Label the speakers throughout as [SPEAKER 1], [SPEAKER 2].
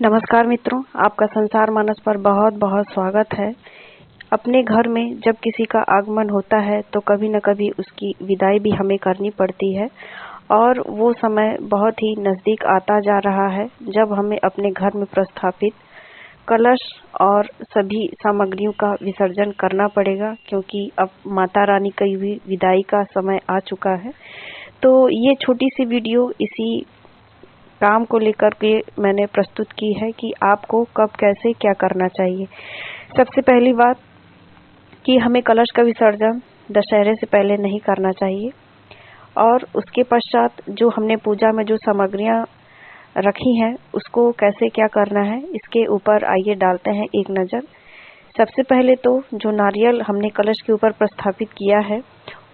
[SPEAKER 1] नमस्कार मित्रों, आपका संसार मानस पर बहुत बहुत स्वागत है। अपने घर में जब किसी का आगमन होता है तो कभी न कभी उसकी विदाई भी हमें करनी पड़ती है और वो समय बहुत ही नज़दीक आता जा रहा है जब हमें अपने घर में प्रस्थापित कलश और सभी सामग्रियों का विसर्जन करना पड़ेगा, क्योंकि अब माता रानी की भी विदाई का समय आ चुका है। तो ये छोटी सी वीडियो इसी काम को लेकर के मैंने प्रस्तुत की है कि आपको कब कैसे क्या करना चाहिए। सबसे पहली बात कि हमें कलश का विसर्जन दशहरे से पहले नहीं करना चाहिए और उसके पश्चात जो हमने पूजा में जो सामग्रियां रखी हैं उसको कैसे क्या करना है, इसके ऊपर आइए डालते हैं एक नज़र। सबसे पहले तो जो नारियल हमने कलश के ऊपर प्रस्थापित किया है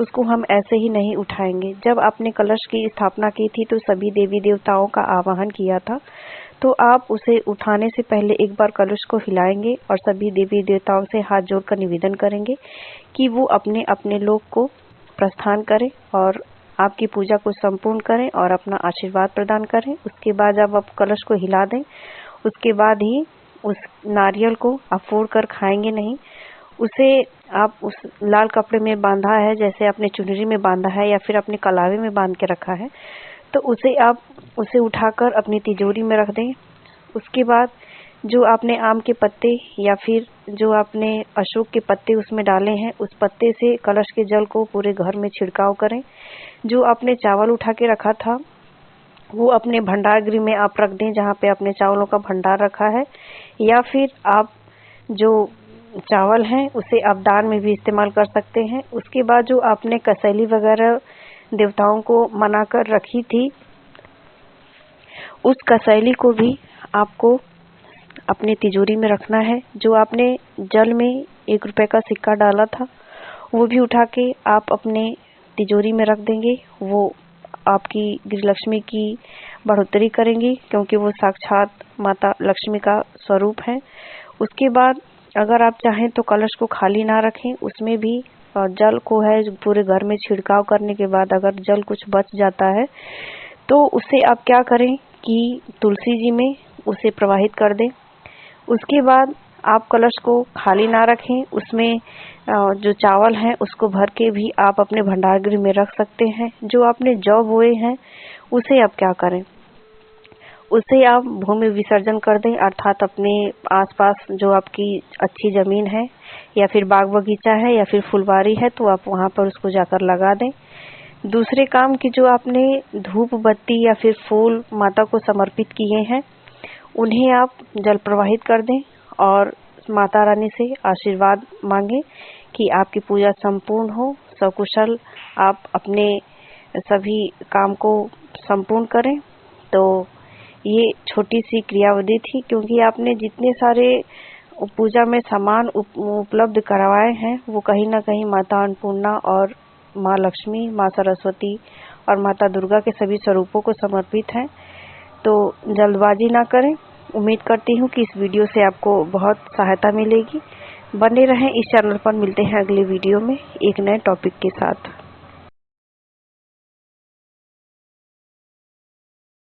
[SPEAKER 1] उसको हम ऐसे ही नहीं उठाएंगे। जब आपने कलश की स्थापना की थी तो सभी देवी देवताओं का आवाहन किया था, तो आप उसे उठाने से पहले एक बार कलश को हिलाएंगे और सभी देवी देवताओं से हाथ जोड़कर निवेदन करेंगे कि वो अपने अपने लोक को प्रस्थान करें और आपकी पूजा को संपूर्ण करें और अपना आशीर्वाद प्रदान करें। उसके बाद जब आप कलश को हिला दें, उसके बाद ही उस नारियल को आप फोड़ कर खाएंगे नहीं। उसे आप उस लाल कपड़े में बांधा है, जैसे अपने चुनरी में बांधा है या फिर अपने कलावे में बांध के रखा है, तो उसे उठाकर अपनी तिजोरी में रख दें। उसके बाद जो आपने आम के पत्ते या फिर जो आपने अशोक के पत्ते उसमें डाले हैं, उस पत्ते से कलश के जल को पूरे घर में छिड़काव करें। जो आपने चावल उठा के रखा था वो अपने भंडार गृह में आप रख दें, जहाँ पे आपने चावलों का भंडार रखा है, या फिर आप जो चावल हैं उसे आप दान में भी इस्तेमाल कर सकते हैं। उसके बाद जो आपने कसैली वगैरह देवताओं को मनाकर रखी थी, उस कसैली को भी आपको अपनी तिजोरी में रखना है। जो आपने जल में 1 रुपए का सिक्का डाला था वो भी उठा के आप अपने तिजोरी में रख देंगे। वो आपकी गृहलक्ष्मी की बढ़ोतरी करेंगी, क्योंकि वो साक्षात माता लक्ष्मी का स्वरूप है। उसके बाद अगर आप चाहें तो कलश को खाली ना रखें, उसमें भी जल को है पूरे घर में छिड़काव करने के बाद अगर जल कुछ बच जाता है तो उसे आप क्या करें कि तुलसी जी में उसे प्रवाहित कर दें। उसके बाद आप कलश को खाली ना रखें, उसमें जो चावल हैं उसको भर के भी आप अपने भंडार गृह में रख सकते हैं। जो आपने जौ बोए हैं उसे आप क्या करें, उसे आप भूमि विसर्जन कर दें, अर्थात अपने आसपास जो आपकी अच्छी ज़मीन है या फिर बाग बगीचा है या फिर फुलवारी है तो आप वहाँ पर उसको जाकर लगा दें। दूसरे काम की जो आपने धूप बत्ती या फिर फूल माता को समर्पित किए हैं उन्हें आप जल प्रवाहित कर दें और माता रानी से आशीर्वाद मांगें कि आपकी पूजा संपूर्ण हो, सकुशल आप अपने सभी काम को संपूर्ण करें। तो ये छोटी सी क्रियाविधि थी, क्योंकि आपने जितने सारे पूजा में सामान उपलब्ध करवाए हैं वो कहीं ना कहीं माता अन्नपूर्णा और माँ लक्ष्मी, माँ सरस्वती और माता दुर्गा के सभी स्वरूपों को समर्पित हैं। तो जल्दबाजी ना करें। उम्मीद करती हूँ कि इस वीडियो से आपको बहुत सहायता मिलेगी। बने रहें इस चैनल पर। मिलते हैं अगले वीडियो में एक नए टॉपिक के साथ।